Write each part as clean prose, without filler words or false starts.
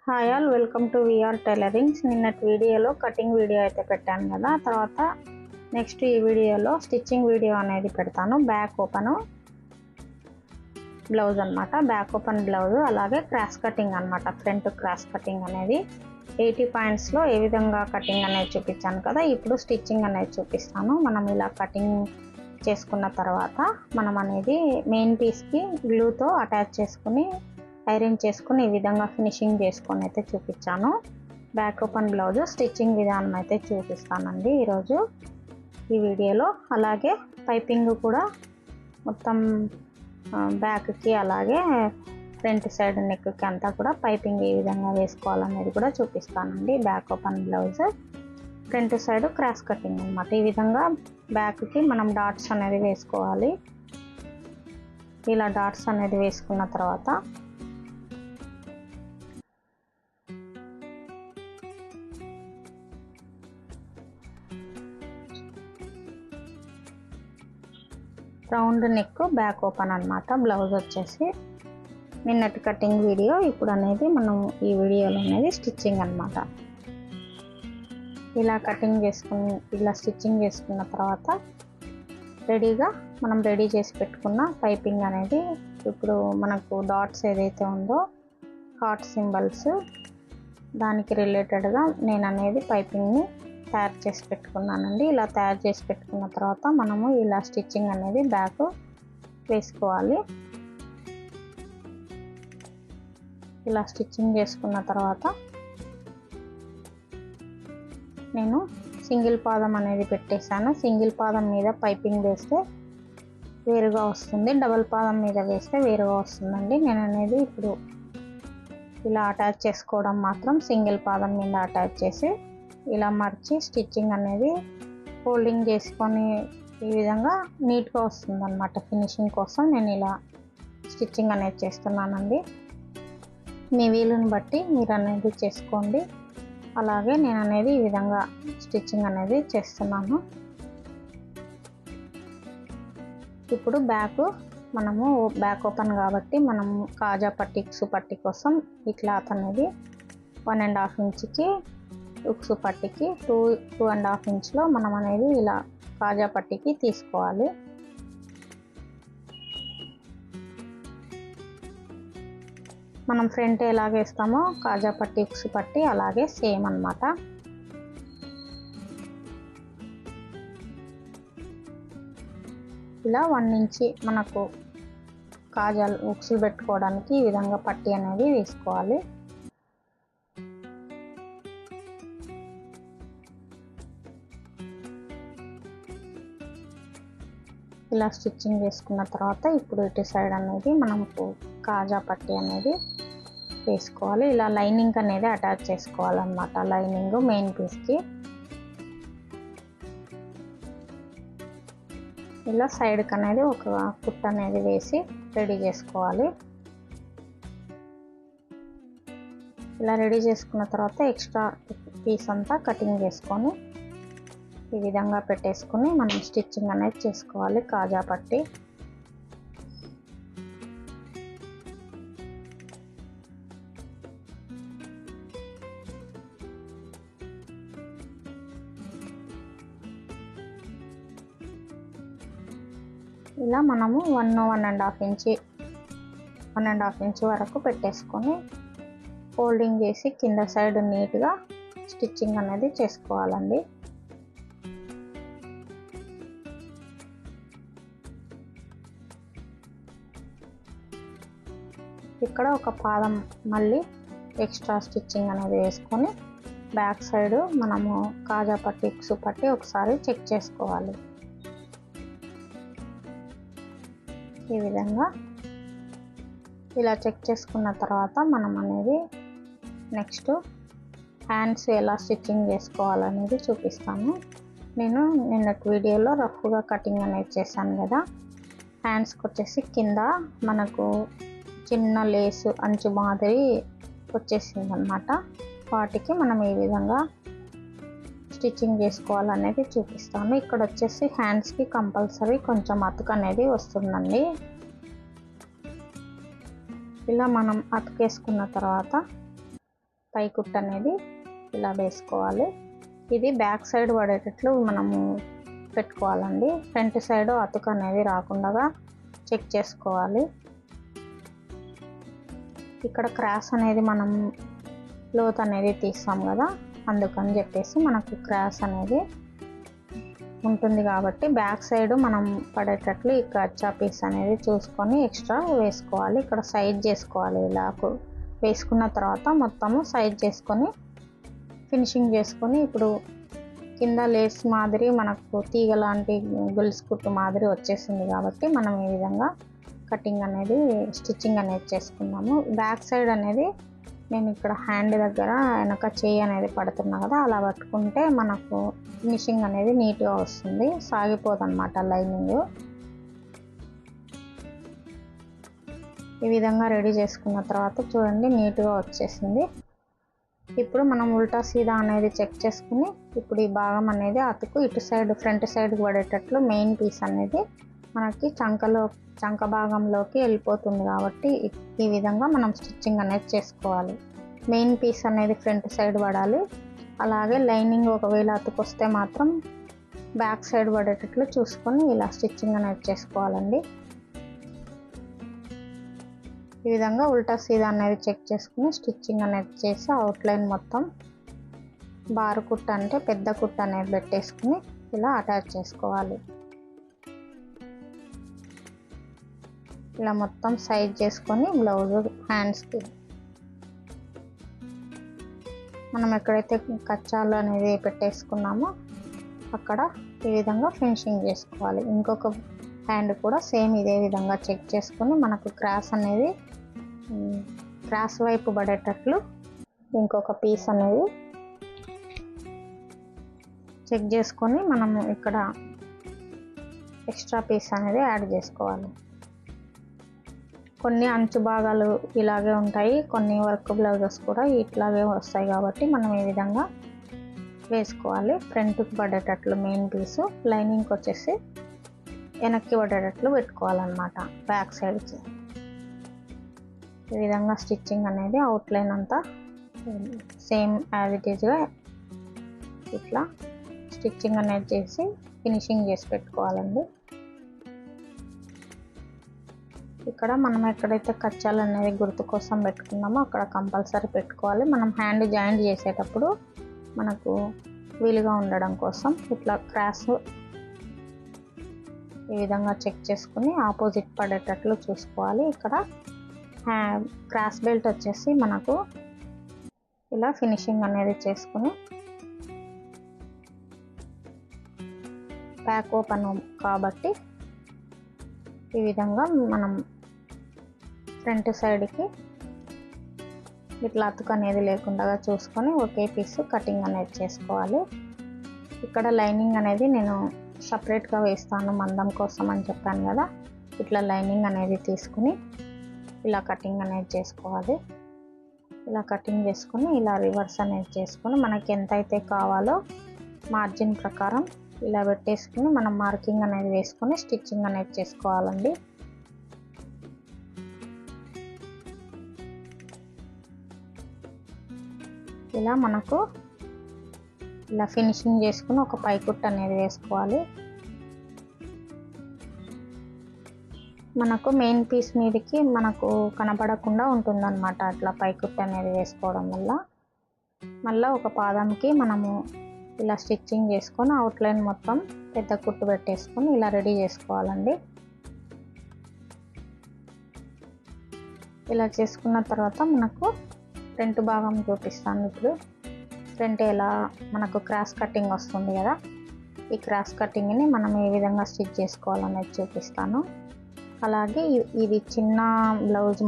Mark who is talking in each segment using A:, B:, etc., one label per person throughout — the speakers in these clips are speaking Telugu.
A: Hi all, welcome to VR tailorings. నిన్నటి వీడియోలో కటింగ్ వీడియో అయితే పెట్టాను కదా, తర్వాత నెక్స్ట్ ఈ వీడియోలో స్టిచ్చింగ్ వీడియో అనేది పెడతాను. బ్యాక్ ఓపెన్ బ్లౌజ్ అనమాట, బ్యాక్ ఓపెన్ బ్లౌజ్, అలాగే క్రాస్ కటింగ్ అనమాట. ఫ్రంట్ క్రాస్ కటింగ్ అనేది 80 పాయింట్స్లో ఏ విధంగా కటింగ్ అనేది చూపించాను కదా, ఇప్పుడు స్టిచ్చింగ్ అనేది చూపిస్తాను. మనం ఇలా కటింగ్ చేసుకున్న తర్వాత మనం అనేది మెయిన్ పీస్కి గ్లూతో అటాచ్ చేసుకుని ఐరన్ చేసుకుని ఈ విధంగా ఫినిషింగ్ చేసుకొని అయితే చూపించాను. బ్యాక్ ఓపెన్ బ్లౌజ్ స్టిచ్చింగ్ విధానం అయితే చూపిస్తానండి ఈరోజు ఈ వీడియోలో. అలాగే పైపింగ్ కూడా మొత్తం బ్యాక్కి అలాగే ఫ్రంట్ సైడ్ నెక్కి అంతా కూడా పైపింగ్ ఏ విధంగా వేసుకోవాలనేది కూడా చూపిస్తానండి. Back open blouse front side cross cutting అనమాట. ఈ విధంగా బ్యాక్కి మనం డాట్స్ అనేది వేసుకోవాలి. ఇలా డాట్స్ అనేది వేసుకున్న తర్వాత రౌండ్ నెక్ బ్యాక్ ఓపెన్ అనమాట. బ్లౌజ్ వచ్చేసి నిన్నటి కటింగ్ వీడియో, ఇప్పుడు అనేది మనం ఈ వీడియోలో అనేది స్టిచ్చింగ్ అనమాట. ఇలా కటింగ్ చేసుకుని ఇలా స్టిచ్చింగ్ చేసుకున్న తర్వాత రెడీగా మనం రెడీ చేసి పెట్టుకున్న పైపింగ్ అనేది, ఇప్పుడు మనకు డాట్స్ ఏదైతే ఉందో హార్ట్ సింబల్స్, దానికి రిలేటెడ్గా నేను అనేది పైపింగ్ని తయారు చేసి పెట్టుకున్నానండి. ఇలా తయారు చేసి పెట్టుకున్న తర్వాత మనము ఇలా స్టిచ్చింగ్ అనేది బ్యాక్ వేసుకోవాలి. ఇలా స్టిచ్చింగ్ చేసుకున్న తర్వాత నేను సింగిల్ పాదం అనేది పెట్టేశాను. సింగిల్ పాదం మీద పైపింగ్ వేస్తే వేరుగా వస్తుంది, డబల్ పాదం మీద వేస్తే వేరుగా వస్తుందండి. నేను అనేది ఇప్పుడు ఇలా అటాచ్ చేసుకోవడం మాత్రం సింగిల్ పాదం మీద అటాచ్ చేసి ఇలా మర్చి స్టిచ్చింగ్ అనేది ఫోల్డింగ్ చేసుకొని ఈ విధంగా నీట్గా వస్తుంది అన్నమాట. ఫినిషింగ్ కోసం నేను ఇలా స్టిచ్చింగ్ అనేది చేస్తున్నానండి. మీ వీలుని బట్టి మీరు అనేది చేసుకోండి. అలాగే నేను అనేది ఈ విధంగా స్టిచ్చింగ్ అనేది చేస్తున్నాను. ఇప్పుడు మనము బ్యాక్ ఓపెన్ కాబట్టి మనం కాజా పట్టి ఉక్సు పట్టి కోసం ఈ క్లాత్ అనేది 1.5 ఇంచుకి ఉక్సు పట్టికి 2.5 ఇంచులో మనం అనేది ఇలా కాజా పట్టికి తీసుకోవాలి. మనం ఫ్రంట్ ఎలాగ వేస్తామో కాజా పట్టి ఉక్సు పట్టి అలాగే సేమ్ అన్నమాట. ఇలా 1 ఇంచి మనకు కాజాలు ఉక్సులు పెట్టుకోవడానికి ఈ విధంగా పట్టి అనేది వేసుకోవాలి. ఇలా స్టిచ్చింగ్ చేసుకున్న తర్వాత ఇప్పుడు ఇటు సైడ్ అనేది మనకు కాజా పట్టి అనేది వేసుకోవాలి. ఇలా లైనింగ్ అనేది అటాచ్ చేసుకోవాలన్నమాట. లైనింగ్ మెయిన్ పీస్కి ఇలా సైడ్కి అనేది ఒక కుట్ట అనేది వేసి రెడీ చేసుకోవాలి. ఇలా రెడీ చేసుకున్న తర్వాత ఎక్స్ట్రా పీస్ అంతా కటింగ్ చేసుకొని ఈ విధంగా పెట్టేసుకుని మనం స్టిచ్చింగ్ అనేది చేసుకోవాలి. కాజా పట్టి ఇలా మనము 1.5 ఇంచ్ వరకు పెట్టేసుకొని ఫోల్డింగ్ చేసి కింద సైడ్ నీట్గా స్టిచ్చింగ్ అనేది చేసుకోవాలండి. ఇక్కడ ఒక పాదం మళ్ళీ ఎక్స్ట్రా స్టిచ్చింగ్ అనేది వేసుకొని బ్యాక్ సైడ్ మనము కాజా పట్టి ఉక్సు పట్టి ఒకసారి చెక్ చేసుకోవాలి. ఈ విధంగా ఇలా చెక్ చేసుకున్న తర్వాత మనం అనేది నెక్స్ట్ హ్యాండ్స్ ఎలా స్టిచ్చింగ్ చేసుకోవాలనేది చూపిస్తాను. నేను నిన్నటి వీడియోలో రఫ్గా కటింగ్ అనేది చేశాను కదా, హ్యాండ్స్కి వచ్చేసి కింద మనకు చిన్న లేసు అంచు మాదిరి వచ్చేసింది అన్నమాట. వాటికి మనం ఈ విధంగా స్టిచ్చింగ్ చేసుకోవాలనేది చూపిస్తాను. ఇక్కడ వచ్చేసి హ్యాండ్స్కి కంపల్సరీ కొంచెం అతుకు అనేది వస్తుందండి. ఇలా మనం అతుకేసుకున్న తర్వాత పై కుట్టు అనేది ఇలా వేసుకోవాలి. ఇది బ్యాక్ సైడ్ పడేటట్లు మనము పెట్టుకోవాలండి. ఫ్రంట్ సైడ్ అతుకు అనేది రాకుండా చెక్ చేసుకోవాలి. ఇక్కడ క్రాస్ అనేది మనం లోత్ అనేది తీస్తాం కదా, అందుకని చెప్పేసి మనకు క్రాస్ అనేది ఉంటుంది కాబట్టి బ్యాక్ సైడ్ మనం పడేటట్లు ఈ కచ్చా పీస్ అనేది చూసుకొని ఎక్స్ట్రా వేసుకోవాలి. ఇక్కడ సైజ్ చేసుకోవాలి. ఇలా వేసుకున్న తర్వాత మొత్తము సైజ్ చేసుకొని ఫినిషింగ్ చేసుకొని ఇప్పుడు కింద లేస్ మాదిరి మనకు తీగ లాంటి గొలుసు కుట్టు మాదిరి వచ్చేసింది కాబట్టి మనం ఈ విధంగా కటింగ్ అనేది స్టిచ్చింగ్ అనేది చేసుకున్నాము. బ్యాక్ సైడ్ అనేది నేను ఇక్కడ హ్యాండ్ దగ్గర వెనక చేయి అనేది పడుతున్నా కదా, అలా పట్టుకుంటే మనకు ఫినిషింగ్ అనేది నీట్గా వస్తుంది, సాగిపోదు అనమాట లైనింగ్. ఈ విధంగా రెడీ చేసుకున్న తర్వాత చూడండి నీట్గా వచ్చేసింది. ఇప్పుడు మనం ఉల్టా సీదా అనేది చెక్ చేసుకుని ఇప్పుడు ఈ భాగం అనేది అతుకు ఇటు సైడ్ ఫ్రంట్ సైడ్కి పడేటట్లు మెయిన్ పీస్ అనేది మనకి చంక భాగంలోకి వెళ్ళిపోతుంది కాబట్టి ఈ విధంగా మనం స్టిచ్చింగ్ అనేది చేసుకోవాలి. మెయిన్ పీస్ అనేది ఫ్రంట్ సైడ్ పడాలి. అలాగే లైనింగ్ ఒకవేళ అతుకొస్తే మాత్రం బ్యాక్ సైడ్ పడేటట్లు చూసుకొని ఇలా స్టిచ్చింగ్ అనేది చేసుకోవాలండి. ఈ విధంగా ఉల్టా సీదా అనేది చెక్ చేసుకుని స్టిచ్చింగ్ అనేది చేసి అవుట్లైన్ మొత్తం బారు కుట్ట అంటే పెద్ద కుట్ట అనేది పెట్టేసుకుని ఇలా అటాచ్ చేసుకోవాలి. ఇలా మొత్తం సైజ్ చేసుకొని బ్లౌజ్ హ్యాండ్స్కి మనం ఎక్కడైతే కచ్చాలు అనేది పెట్టేసుకున్నామో అక్కడ ఈ విధంగా ఫినిషింగ్ చేసుకోవాలి. ఇంకొక హ్యాండ్ కూడా సేమ్ ఇదే విధంగా చెక్ చేసుకొని మనకు క్రాస్ అనేది క్రాస్ వైపు పడేటట్లు ఇంకొక పీస్ అనేది చెక్ చేసుకొని మనము ఇక్కడ ఎక్స్ట్రా పీస్ అనేది యాడ్ చేసుకోవాలి. కొన్ని అంచు భాగాలు ఇలాగే ఉంటాయి, కొన్ని వర్క్ బ్లౌజెస్ కూడా ఇట్లాగే వస్తాయి కాబట్టి మనం ఈ విధంగా వేసుకోవాలి. ఫ్రంట్కి పడేటట్లు మెయిన్ పీసు, లైనింగ్కి వచ్చేసి వెనక్కి పడేటట్లు పెట్టుకోవాలన్నమాట బ్యాక్ సైడ్కి. ఈ విధంగా స్టిచ్చింగ్ అనేది అవుట్లైన్ అంతా సేమ్ యాజ్ ఇట్ ఈజ్గా ఇట్లా స్టిచ్చింగ్ అనేది చేసి ఫినిషింగ్ చేసి పెట్టుకోవాలండి. ఇక్కడ మనం ఎక్కడైతే కచ్చాలు అనేది గుర్తు కోసం పెట్టుకున్నామో అక్కడ కంపల్సరీ పెట్టుకోవాలి. మనం హ్యాండ్ జాయింట్ చేసేటప్పుడు మనకు వీలుగా ఉండడం కోసం ఇట్లా క్రాస్ ఈ విధంగా చెక్ చేసుకుని ఆపోజిట్ పడేటట్లు చూసుకోవాలి. ఇక్కడ క్రాస్ బెల్ట్ వచ్చేసి మనకు ఇలా ఫినిషింగ్ అనేది చేసుకుని బ్యాక్ ఓపెన్ కాబట్టి ఈ విధంగా మనం ఫ్రంట్ సైడ్కి ఇట్లా అతుకు అనేది లేకుండా చూసుకొని ఒకే పీస్ కటింగ్ అనేది చేసుకోవాలి. ఇక్కడ లైనింగ్ అనేది నేను సపరేట్గా వేస్తాను మందం కోసం అని చెప్పాను కదా, ఇట్లా లైనింగ్ అనేది తీసుకుని ఇలా కటింగ్ అనేది చేసుకోవాలి. ఇలా కటింగ్ చేసుకొని ఇలా రివర్స్ అనేది చేసుకొని మనకి ఎంతైతే కావాలో మార్జిన్ ప్రకారం ఇలా పెట్టేసుకుని మనం మార్కింగ్ అనేది వేసుకొని స్టిచ్చింగ్ అనేది చేసుకోవాలండి. ఇలా మనకు ఇలా ఫినిషింగ్ చేసుకుని ఒక పైకుట్టు అనేది వేసుకోవాలి. మనకు మెయిన్ పీస్ మీదకి మనకు కనపడకుండా ఉంటుందన్నమాట అట్లా పైకుట్టు అనేది వేసుకోవడం వల్ల. మళ్ళీ ఒక పాదంకి మనము ఇలా స్టిచ్చింగ్ చేసుకొని అవుట్లైన్ మొత్తం పెద్ద కుట్టు పెట్టేసుకొని ఇలా రెడీ చేసుకోవాలండి. ఇలా చేసుకున్న తర్వాత మనకు ఫ్రంట్ భాగం చూపిస్తాను. ఇప్పుడు ఫ్రంట్ ఎలా మనకు క్రాస్ కటింగ్ వస్తుంది కదా, ఈ క్రాస్ కటింగ్ని మనం ఏ విధంగా స్టిచ్ చేసుకోవాలనేది చూపిస్తాను. అలాగే ఇది చిన్న బ్లౌజ్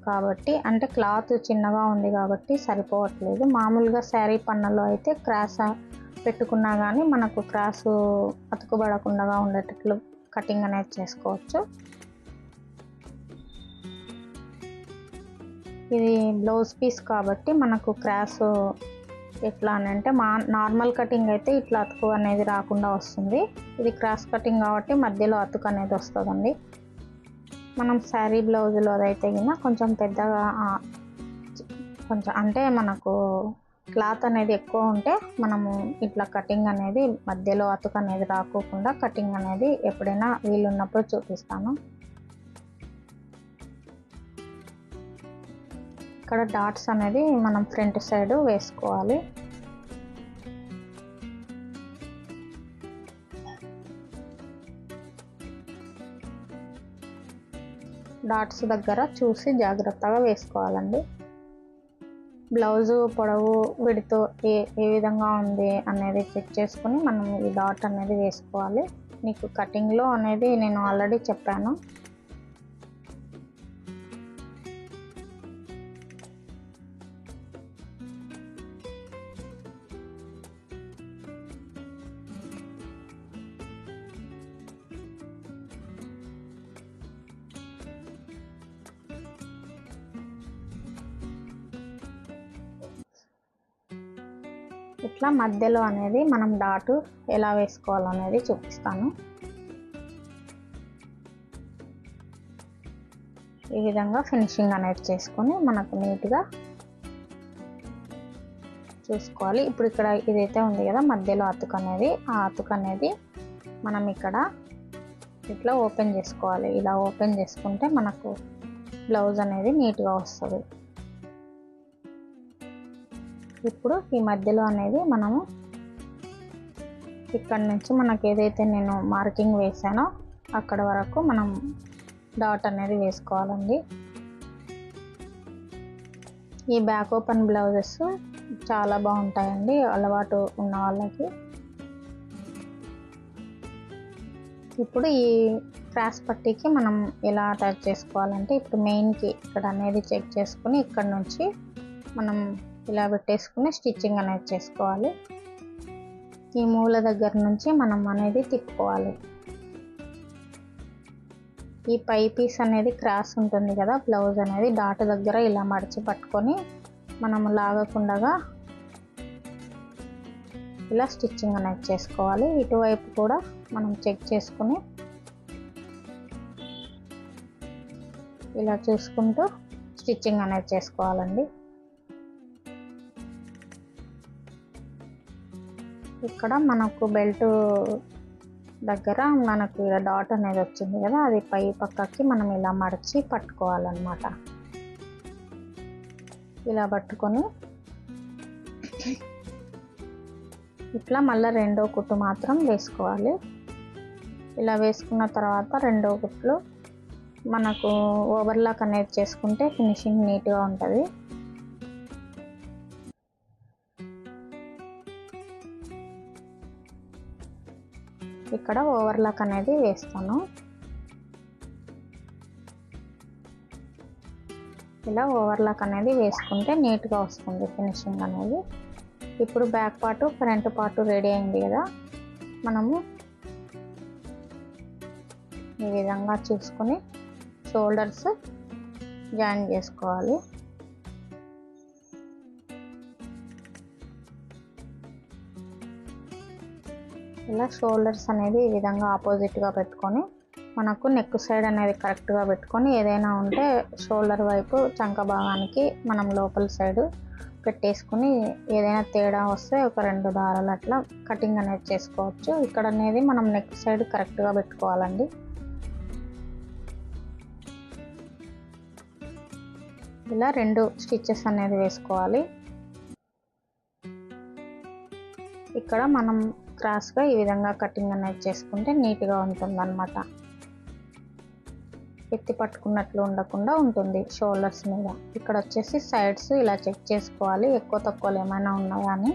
A: కాబట్టి అంటే క్లాత్ చిన్నగా ఉంది కాబట్టి సరిపోవట్లేదు. మామూలుగా శారీ పన్నలో అయితే క్రాస్ పెట్టుకున్నా కానీ మనకు క్రాస్ అతుకుబడకుండా ఉండేటట్లు కటింగ్ అనేది చేసుకోవచ్చు. ఇది బ్లౌజ్ పీస్ కాబట్టి మనకు క్రాస్ ఎట్లా అని అంటే నార్మల్ కటింగ్ అయితే ఇట్లా అతుకు అనేది రాకుండా వస్తుంది. ఇది క్రాస్ కటింగ్ కాబట్టి మధ్యలో అతుకు అనేది వస్తుందండి. మనం శారీ బ్లౌజులో అదైతే కింద కొంచెం పెద్దగా కొంచెం అంటే మనకు క్లాత్ అనేది ఎక్కువ ఉంటే మనము ఇట్లా కటింగ్ అనేది మధ్యలో అతుకు అనేది రాకోకుండా కటింగ్ అనేది ఎప్పుడైనా వీలున్నప్పుడు చూపిస్తాను. ఇక్కడ డాట్స్ అనేది మనం ఫ్రంట్ సైడ్ వేసుకోవాలి. డాట్స్ దగ్గర చూసి జాగ్రత్తగా వేసుకోవాలండి. బ్లౌజు పొడవు విడుతూ ఏ విధంగా ఉంది అనేది చెక్ చేసుకుని మనం ఈ డాట్ అనేది వేసుకోవాలి. మీకు కటింగ్లో అనేది నేను ఆల్రెడీ చెప్పాను. ఇట్లా మధ్యలో అనేది మనం డాట్ ఎలా వేసుకోవాలనేది చూపిస్తాను. ఈ విధంగా ఫినిషింగ్ అనేది చేసుకొని మనకు నీట్గా చూసుకోవాలి. ఇప్పుడు ఇక్కడ ఇదైతే ఉంది కదా మధ్యలో అతుకు అనేది, ఆ అతుకు అనేది మనం ఇక్కడ ఇట్లా ఓపెన్ చేసుకోవాలి. ఇలా ఓపెన్ చేసుకుంటే మనకు బ్లౌజ్ అనేది నీట్గా వస్తుంది. ఇప్పుడు ఈ మధ్యలో అనేది మనము ఇక్కడ నుంచి మనకు ఏదైతే నేను మార్కింగ్ వేసానో అక్కడ వరకు మనం డాట్ అనేది వేసుకోవాలండి. ఈ బ్యాక్ ఓపెన్ బ్లౌజెస్ చాలా బాగుంటాయండి అలవాటు ఉన్న వాళ్ళకి. ఇప్పుడు ఈ క్రాస్ పట్టీకి మనం ఎలా అటాచ్ చేసుకోవాలంటే ఇప్పుడు మెయిన్కి ఇక్కడ అనేది చెక్ చేసుకుని ఇక్కడ నుంచి మనం ఇలా పెట్టేసుకుని స్టిచ్చింగ్ అనేది చేసుకోవాలి. ఈ మూల దగ్గర నుంచి మనం అనేది తిప్పుకోవాలి. ఈ పై పీస్ అనేది క్రాస్ ఉంటుంది కదా బ్లౌజ్ అనేది డాట్ దగ్గర ఇలా మడిచి పట్టుకొని మనం లాగకుండా ఇలా స్టిచ్చింగ్ అనేది చేసుకోవాలి. ఇటువైపు కూడా మనం చెక్ చేసుకుని ఇలా చూసుకుంటూ స్టిచ్చింగ్ అనేది చేసుకోవాలండి. ఇక్కడ మనకు బెల్ట్ దగ్గర మనకు ఇలా డాట్ అనేది వచ్చింది కదా అది పై పక్కకి మనం ఇలా మడిచి పట్టుకోవాలన్నమాట. ఇలా పట్టుకొని ఇట్లా మళ్ళీ రెండో కుట్టు మాత్రం వేసుకోవాలి. ఇలా వేసుకున్న తర్వాత రెండో కుట్లు మనకు ఓవర్లాక్ అనేది చేసుకుంటే ఫినిషింగ్ నీట్గా ఉంటుంది. ఇక్కడ ఓవర్లాక్ అనేది వేస్తాను. ఇలా ఓవర్లాక్ అనేది వేసుకుంటే నీట్గా వస్తుంది ఫినిషింగ్ అనేది. ఇప్పుడు back part front part ready అయింది కదా మనము ఈ విధంగా చూసుకొని షోల్డర్స్ జాయిన్ చేసుకోవాలి. ఇలా షోల్డర్స్ అనేది ఈ విధంగా ఆపోజిట్గా పెట్టుకొని మనకు నెక్ సైడ్ అనేది కరెక్ట్గా పెట్టుకొని ఏదైనా ఉంటే షోల్డర్ వైపు చంక భాగానికి మనం లోపల సైడ్ పెట్టేసుకుని ఏదైనా తేడా వస్తే ఒక 2 దారాలు అట్లా కటింగ్ అనేది చేసుకోవచ్చు. ఇక్కడ అనేది మనం నెక్ సైడ్ కరెక్ట్గా పెట్టుకోవాలండి. ఇలా 2 స్టిచెస్ అనేది వేసుకోవాలి. ఇక్కడ మనం క్రాస్గా ఈ విధంగా కటింగ్ అనేది చేసుకుంటే నీట్గా ఉంటుందన్నమాట. ఎత్తి పట్టుకున్నట్లు ఉండకుండా ఉంటుంది షోల్డర్స్ మీద. ఇక్కడ వచ్చేసి సైడ్స్ ఇలా చెక్ చేసుకోవాలి ఎక్కువ తక్కువలు ఏమైనా ఉన్నాయా అని.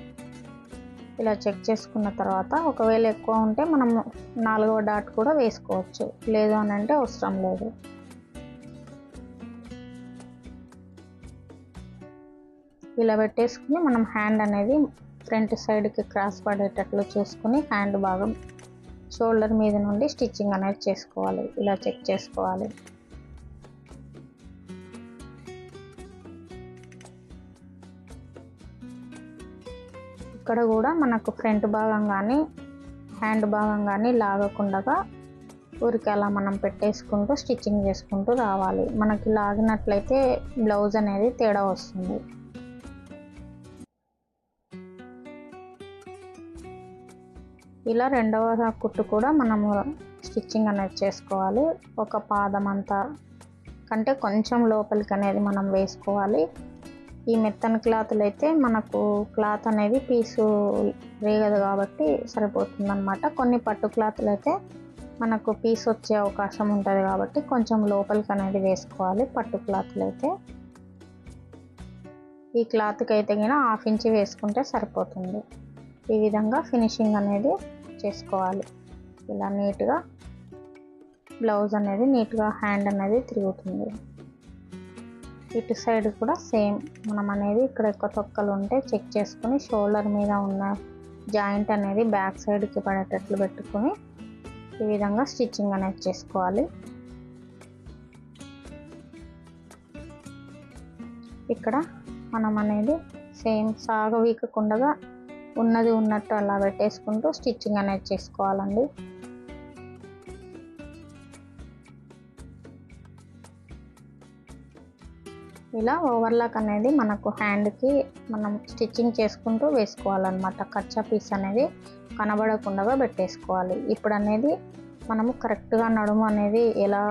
A: ఇలా చెక్ చేసుకున్న తర్వాత ఒకవేళ ఎక్కువ ఉంటే మనం 4వ డాట్ కూడా వేసుకోవచ్చు, లేదు అని అంటే అవసరం లేదు. ఇలా పెట్టేసుకుని మనం హ్యాండ్ అనేది ఫ్రంట్ సైడ్కి క్రాస్ పడేటట్లు చూసుకుని హ్యాండ్ భాగం షోల్డర్ మీద నుండి స్టిచ్చింగ్ అనేది చేసుకోవాలి. ఇలా చెక్ చేసుకోవాలి. ఇక్కడ కూడా మనకు ఫ్రంట్ భాగం కానీ హ్యాండ్ భాగం కానీ లాగకుండా ఊరికి అలా మనం పెట్టేసుకుంటూ స్టిచ్చింగ్ చేసుకుంటూ రావాలి. మనకి లాగినట్లయితే బ్లౌజ్ అనేది తేడా వస్తుంది. ఇలా రెండవ కుట్టు కూడా మనము స్టిచ్చింగ్ అనేది చేసుకోవాలి. ఒక పాదం అంతా కంటే కొంచెం లోపలికి అనేది మనం వేసుకోవాలి. ఈ మెత్తని క్లాత్లు అయితే మనకు క్లాత్ అనేది పీసు రేగదు కాబట్టి సరిపోతుంది అనమాట. కొన్ని పట్టు క్లాత్లు అయితే మనకు పీస్ వచ్చే అవకాశం ఉంటుంది కాబట్టి కొంచెం లోపలికి అనేది వేసుకోవాలి. పట్టు క్లాత్లు అయితే ఈ క్లాత్కి అయితే గిన 1/2 ఇంచ్ వేసుకుంటే సరిపోతుంది. ఈ విధంగా ఫినిషింగ్ అనేది చేసుకోవాలి. ఇలా నీట్గా బ్లౌజ్ అనేది నీట్గా హ్యాండ్ అనేది తిరుగుతుంది. ఇటు సైడ్ కూడా సేమ్ మనం అనేది ఇక్కడ ఎక్కువ తొక్కలు ఉంటే చెక్ చేసుకుని షోల్డర్ మీద ఉన్న జాయింట్ అనేది బ్యాక్ సైడ్కి పడేటట్లు పెట్టుకొని ఈ విధంగా స్టిచ్చింగ్ అనేది చేసుకోవాలి. ఇక్కడ మనం అనేది సేమ్ సాగవీకకుండా ఉన్నది ఉన్నట్టు అలా పెట్టేసుకుంటూ స్టిచ్చింగ్ అనేది చేసుకోవాలండి. ఇలా ఓవర్లాక్ అనేది మనకు హ్యాండ్కి మనం స్టిచ్చింగ్ చేసుకుంటూ వేసుకోవాలన్నమాట. కచ్చా పీస్ అనేది కనబడకుండా పెట్టేసుకోవాలి. ఇప్పుడు అనేది మనము కరెక్ట్గా నడుము అనేది ఎలా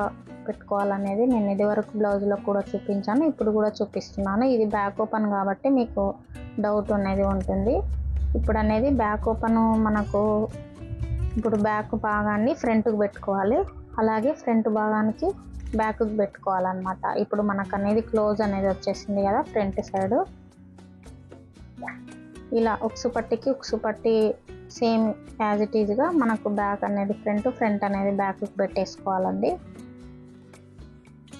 A: పెట్టుకోవాలనేది నేను ఇదివరకు బ్లౌజ్లో కూడా చూపించాను, ఇప్పుడు కూడా చూపిస్తున్నాను. ఇది బ్యాక్ ఓపెన్ కాబట్టి మీకు డౌట్ అనేది ఉంటుంది. ఇప్పుడు అనేది బ్యాక్ ఓపెన్ మనకు ఇప్పుడు బ్యాక్ భాగాన్ని ఫ్రంట్కి పెట్టుకోవాలి, అలాగే ఫ్రంట్ భాగానికి బ్యాక్కి పెట్టుకోవాలన్నమాట. ఇప్పుడు మనకు అనేది క్లోజ్ అనేది వచ్చేసింది కదా ఫ్రంట్ సైడ్. ఇలా ఉక్సు పట్టి సేమ్ యాజ్ ఇట్ ఈజ్గా మనకు బ్యాక్ అనేది ఫ్రంట్ అనేది బ్యాక్కి పెట్టేసుకోవాలండి.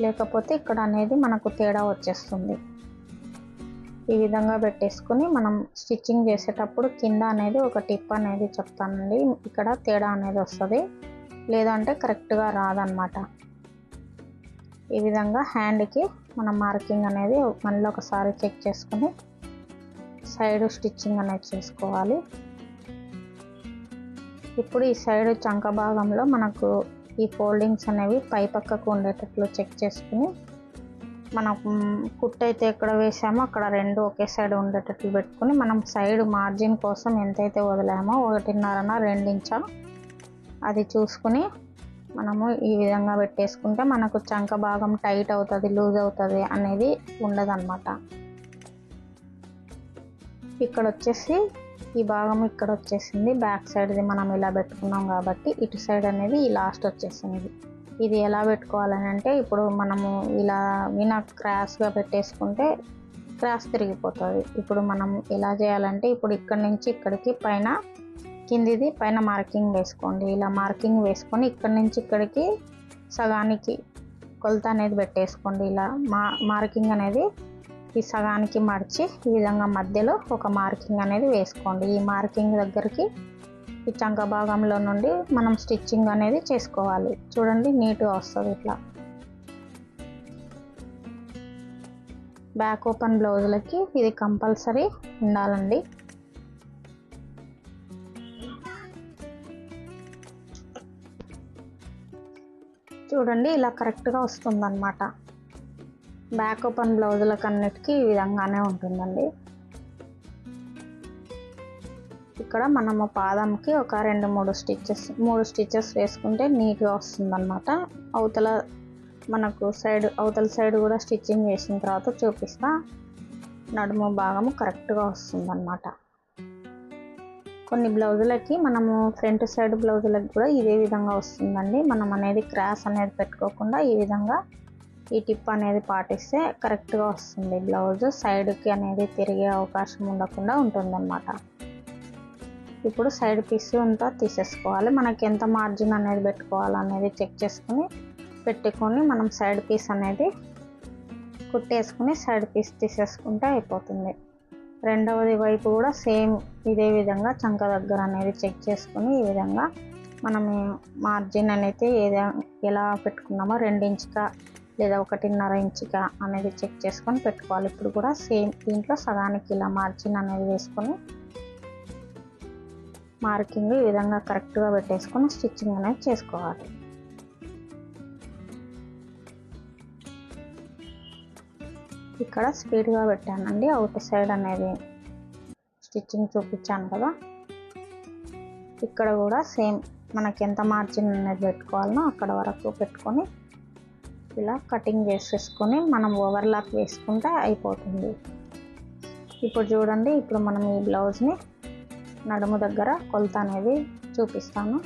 A: లేకపోతే ఇక్కడ అనేది మనకు తేడా వచ్చేస్తుంది. ఈ విధంగా పెట్టేసుకుని మనం స్టిచ్చింగ్ చేసేటప్పుడు కింద అనేది ఒక టిప్ అనేది చెప్తానండి. ఇక్కడ తేడా అనేది వస్తుంది, లేదంటే కరెక్ట్గా రాదన్నమాట. ఈ విధంగా హ్యాండ్కి మనం మార్కింగ్ అనేది మళ్ళీ ఒకసారి చెక్ చేసుకుని సైడ్ స్టిచ్చింగ్ అనేది చేసుకోవాలి. ఇప్పుడు ఈ సైడ్ చంక భాగంలో మనకు ఈ ఫోల్డింగ్స్ అనేవి పై పక్కకు ఉండేటట్లు చెక్ చేసుకుని మనం కుట్టు అయితే ఎక్కడ వేసామో అక్కడ రెండు ఒకే సైడ్ ఉండేటట్లు పెట్టుకుని మనం సైడ్ మార్జిన్ కోసం ఎంతైతే వదిలామో 1.5 2 ఇంచా అది చూసుకుని మనము ఈ విధంగా పెట్టేసుకుంటే మనకు చంక భాగం టైట్ అవుతుంది, లూజ్ అవుతుంది అనేది ఉండదన్నమాట. ఇక్కడ వచ్చేసి ఈ భాగం ఇక్కడ వచ్చేసింది, బ్యాక్ సైడ్ది మనం ఇలా పెట్టుకున్నాం కాబట్టి ఇటు సైడ్ అనేది ఈ లాస్ట్ వచ్చేసింది. ఇది ఎలా పెట్టుకోవాలని అంటే ఇప్పుడు మనము ఇలా క్రాస్గా పెట్టేసుకుంటే క్రాస్ తిరిగిపోతుంది. ఇప్పుడు మనం ఎలా చేయాలంటే ఇప్పుడు ఇక్కడ నుంచి ఇక్కడికి పైన కిందిది పైన మార్కింగ్ వేసుకోండి. ఇలా మార్కింగ్ వేసుకొని ఇక్కడ నుంచి ఇక్కడికి సగానికి కొలత అనేది పెట్టేసుకోండి. ఇలా మార్కింగ్ అనేది ఈ సగానికి మడిచి ఈ విధంగా మధ్యలో ఒక మార్కింగ్ అనేది వేసుకోండి. ఈ మార్కింగ్ దగ్గరికి ఈ చంక భాగంలో నుండి మనం స్టిచ్చింగ్ అనేది చేసుకోవాలి. చూడండి నీట్గా వస్తుంది. ఇట్లా బ్యాక్ ఓపెన్ బ్లౌజులకి ఇది కంపల్సరీ ఉండాలండి. చూడండి ఇలా కరెక్ట్గా వస్తుందన్నమాట. బ్యాక్ ఓపెన్ బ్లౌజులకు అన్నిటికీ ఈ విధంగానే ఉంటుందండి. ఇక్కడ మనము పాదంకి ఒక 2-3 స్టిచెస్ వేసుకుంటే నీట్గా వస్తుందన్నమాట. అవతల సైడ్ కూడా స్టిచ్చింగ్ వేసిన తర్వాత చూపిస్తా. నడుము భాగము కరెక్ట్గా వస్తుందన్నమాట. కొన్ని బ్లౌజులకి మనము ఫ్రంట్ సైడ్ బ్లౌజులకి కూడా ఇదే విధంగా వస్తుందండి. మనం అనేది క్రాస్ అనేది పెట్టుకోకుండా ఈ విధంగా ఈ టిప్ అనేది పాటిస్తే కరెక్ట్గా వస్తుంది. బ్లౌజ్ సైడ్కి అనేది తిరిగే అవకాశం ఉండకుండా ఉంటుందన్నమాట. ఇప్పుడు సైడ్ పీస్ అంతా తీసేసుకోవాలి. మనకి ఎంత మార్జిన్ అనేది పెట్టుకోవాలనేది చెక్ చేసుకుని పెట్టుకొని మనం సైడ్ పీస్ అనేది కుట్టేసుకుని సైడ్ పీస్ తీసేసుకుంటే అయిపోతుంది. రెండవది వైపు కూడా సేమ్ ఇదే విధంగా చంక దగ్గర అనేది చెక్ చేసుకుని ఈ విధంగా మనం మార్జిన్ అనేది ఎలా పెట్టుకున్నామో 2 ఇంచుగా లేదా 1.5 ఇంచుగా అనేది చెక్ చేసుకొని పెట్టుకోవాలి. ఇప్పుడు కూడా సేమ్ దీంట్లో సగానికి ఇలా మార్జిన్ అనేది వేసుకొని మార్కింగ్ ఈ విధంగా కరెక్ట్గా పెట్టేసుకొని స్టిచ్చింగ్ అనేది చేసుకోవాలి. ఇక్కడ స్పీడ్గా పెట్టానండి. అవుట్ సైడ్ అనేది స్టిచ్చింగ్ చూపించాను కదా. ఇక్కడ కూడా సేమ్ మనకి ఎంత మార్జిన్ అనేది పెట్టుకోవాలనో అక్కడ వరకు పెట్టుకొని ఇలా కటింగ్ చేసేసుకొని మనం ఓవర్లాక్ వేసుకుంటే అయిపోతుంది. ఇప్పుడు చూడండి, ఇప్పుడు మనం ఈ బ్లౌజ్ని నడుము దగ్గర కొలత అనేది చూపిస్తాను.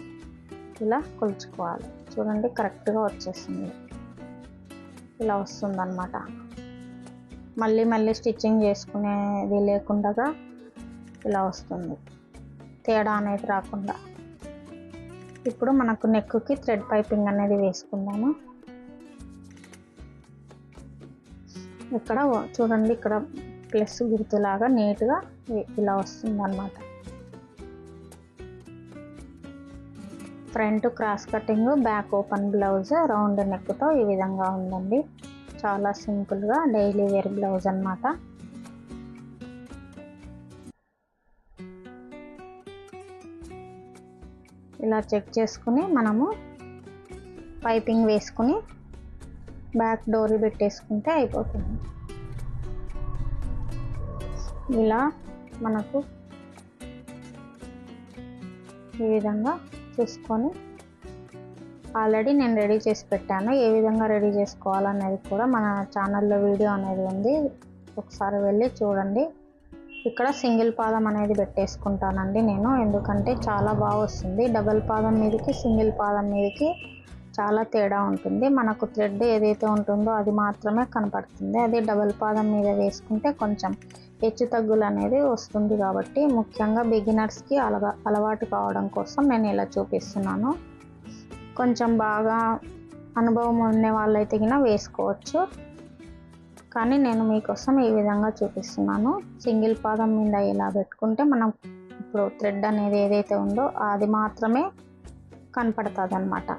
A: ఇలా కొలుచుకోవాలి. చూడండి, కరెక్ట్గా వచ్చేసింది. ఇలా వస్తుందన్నమాట. మళ్ళీ మళ్ళీ స్టిచ్చింగ్ చేసుకునేది లేకుండా ఇలా వస్తుంది, తేడా అనేది రాకుండా. ఇప్పుడు మనకు నెక్కి థ్రెడ్ పైపింగ్ అనేది వేసుకుందాము. ఇక్కడ చూడండి, ఇక్కడ ప్లస్ గుర్తులాగా నీట్గా ఇలా వస్తుంది అన్నమాట. Front cross cutting, back open blouse, round నెక్తో ఈ విధంగా ఉందండి. చాలా సింపుల్గా డైలీ వేర్ బ్లౌజ్ అన్నమాట. ఇలా చెక్ చేసుకుని మనము పైపింగ్ వేసుకుని బ్యాక్ డోరీ పెట్టేసుకుంటే అయిపోతుంది. ఇలా మనకు ఈ విధంగా చూసుకొని ఆల్రెడీ నేను రెడీ చేసి పెట్టాను. ఏ విధంగా రెడీ చేసుకోవాలనేది కూడా మన ఛానల్లో వీడియో అనేది ఉంది, ఒకసారి వెళ్ళి చూడండి. ఇక్కడ సింగిల్ పాదం అనేది పెట్టేసుకుంటానండి నేను, ఎందుకంటే చాలా బాగా వస్తుంది. డబల్ పాదం మీదకి సింగిల్ పాదం మీదకి చాలా తేడా ఉంటుంది. మనకు థ్రెడ్ ఏదైతే ఉంటుందో అది మాత్రమే కనపడుతుంది. అదే డబల్ పాదం మీద వేసుకుంటే కొంచెం హెచ్చు తగ్గులు అనేది వస్తుంది. కాబట్టి ముఖ్యంగా బిగినర్స్కి అలవాటు కావడం కోసం నేను ఇలా చూపిస్తున్నాను. కొంచెం బాగా అనుభవం ఉన్న వాళ్ళైతే గిన వేసుకోవచ్చు, కానీ నేను మీకోసం ఈ విధంగా చూపిస్తున్నాను. సింగిల్ పాదం మీద ఇలా పెట్టుకుంటే మనం ఇప్పుడు థ్రెడ్ అనేది ఏదైతే ఉందో అది మాత్రమే కనపడుతుంది అన్నమాట.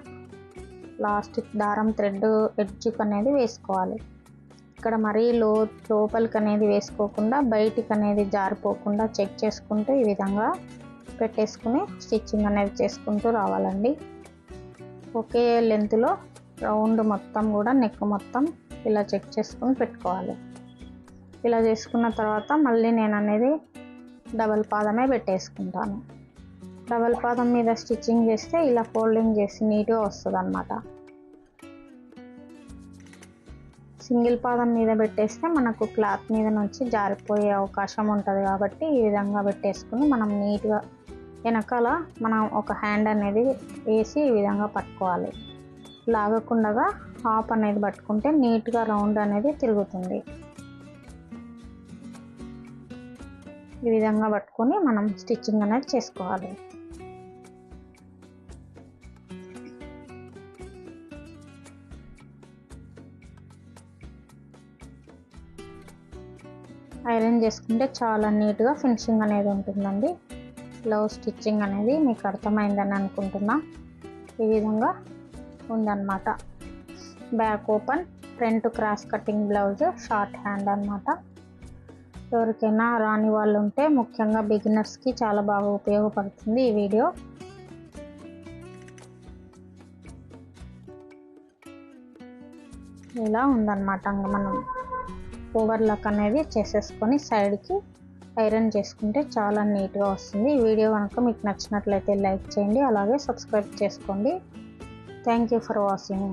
A: లాస్ట్ దారం థ్రెడ్ ఎడ్జ్కి అనేది వేసుకోవాలి. ఇక్కడ మరీ లోపలికి అనేది వేసుకోకుండా బయటికి అనేది జారిపోకుండా చెక్ చేసుకుంటూ ఈ విధంగా పెట్టేసుకుని స్టిచ్చింగ్ అనేది చేసుకుంటూ రావాలండి. ఒకే లెంత్లో రౌండ్ మొత్తం కూడా నెక్ మొత్తం ఇలా చెక్ చేసుకుని పెట్టుకోవాలి. ఇలా చేసుకున్న తర్వాత మళ్ళీ నేను అనేది డబల్ పాదమే పెట్టేసుకుంటాను. డబల్ పాదం మీద స్టిచ్చింగ్ చేస్తే ఇలా ఫోల్డింగ్ చేసి నీట్గా వస్తుంది అన్నమాట. సింగిల్ పాదం మీద పెట్టేస్తే మనకు క్లాత్ మీద నుంచి జారిపోయే అవకాశం ఉంటుంది. కాబట్టి ఈ విధంగా పెట్టేసుకుని మనం నీట్గా వెనకాల మనం ఒక హ్యాండ్ అనేది వేసి ఈ విధంగా పట్టుకోవాలి. లాగకుండా హాఫ్ అనేది పట్టుకుంటే నీట్గా రౌండ్ అనేది తిరుగుతుంది. ఈ విధంగా పట్టుకొని మనం స్టిచ్చింగ్ అనేది చేసుకోవాలి. ఐరన్ చేసుకుంటే చాలా నీట్గా ఫినిషింగ్ అనేది ఉంటుందండి. బ్లౌజ్ స్టిచ్చింగ్ అనేది మీకు అర్థమైందని అనుకుంటున్నా. ఈ విధంగా ఉందన్నమాట. Back open, front cross cutting blouse, short hand అన్నమాట. ఎవరికైనా రాని వాళ్ళు ఉంటే ముఖ్యంగా బిగినర్స్కి చాలా బాగా ఉపయోగపడుతుంది ఈ వీడియో. ఇలా ఉందన్నమాట. మనం ఓవర్లాక్ అనేది చేసేసుకొని సైడ్కి ఐరన్ చేసుకుంటే చాలా నీట్గా వస్తుంది. ఈ వీడియో కనుక మీకు నచ్చినట్లయితే లైక్ చేయండి, అలాగే సబ్స్క్రైబ్ చేసుకోండి. Thank you for watching.